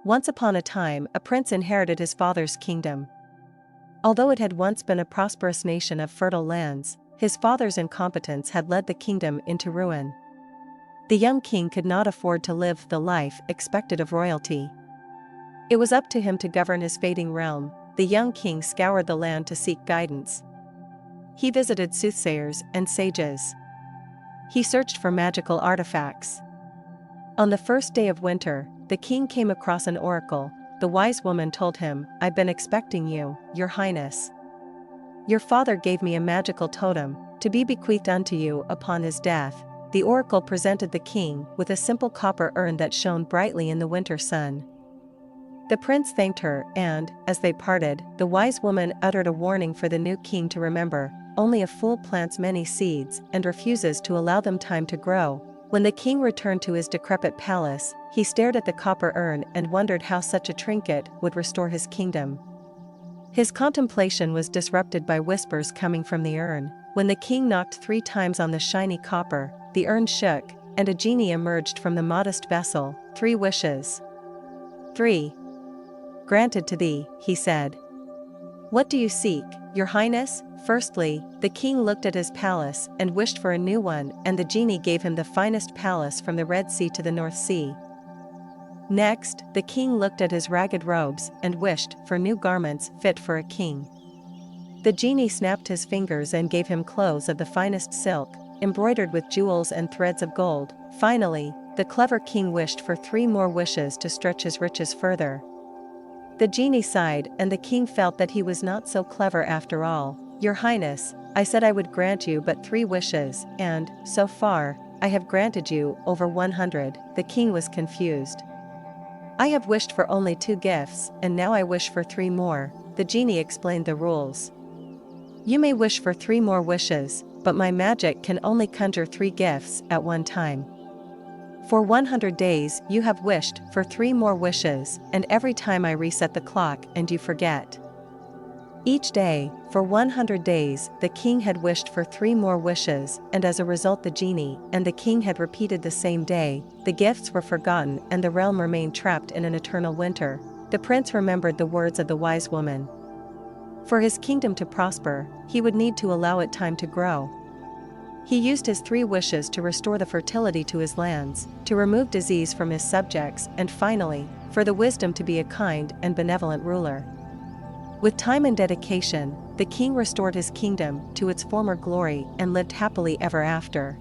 Once upon a time, a prince inherited his father's kingdom. Although it had once been a prosperous nation of fertile lands, his father's incompetence had led the kingdom into ruin. The young king could not afford to live the life expected of royalty. It was up to him to govern his fading realm. The young king scoured the land to seek guidance. He visited soothsayers and sages. He searched for magical artifacts. On the first day of winter, the king came across an oracle. The wise woman told him, "I've been expecting you, your highness. Your father gave me a magical totem, to be bequeathed unto you upon his death." The oracle presented the king with a simple copper urn that shone brightly in the winter sun. The prince thanked her and, as they parted, the wise woman uttered a warning for the new king to remember: only a fool plants many seeds and refuses to allow them time to grow. When the king returned to his decrepit palace, he stared at the copper urn and wondered how such a trinket would restore his kingdom. His contemplation was disrupted by whispers coming from the urn. When the king knocked 3 times on the shiny copper, the urn shook, and a genie emerged from the modest vessel. 3 wishes. 3. Granted to thee, he said. What do you seek, your highness? Firstly, the king looked at his palace and wished for a new one, and the genie gave him the finest palace from the Red Sea to the North Sea. Next, the king looked at his ragged robes and wished for new garments fit for a king. The genie snapped his fingers and gave him clothes of the finest silk, embroidered with jewels and threads of gold. Finally, the clever king wished for 3 more wishes to stretch his riches further. The genie sighed, and the king felt that he was not so clever after all. Your highness, I said I would grant you but 3 wishes, and, so far, I have granted you over 100. The king was confused. I have wished for only 2 gifts, and now I wish for 3 more. The genie explained the rules. You may wish for 3 more wishes, but my magic can only conjure 3 gifts at one time. For 100 days you have wished for 3 more wishes, and every time I reset the clock and you forget. Each day, for 100 days, the king had wished for 3 more wishes, and as a result the genie and the king had repeated the same day. The gifts were forgotten and the realm remained trapped in an eternal winter. The prince remembered the words of the wise woman. For his kingdom to prosper, he would need to allow it time to grow. He used his 3 wishes to restore the fertility to his lands, to remove disease from his subjects, and finally, for the wisdom to be a kind and benevolent ruler. With time and dedication, the king restored his kingdom to its former glory and lived happily ever after.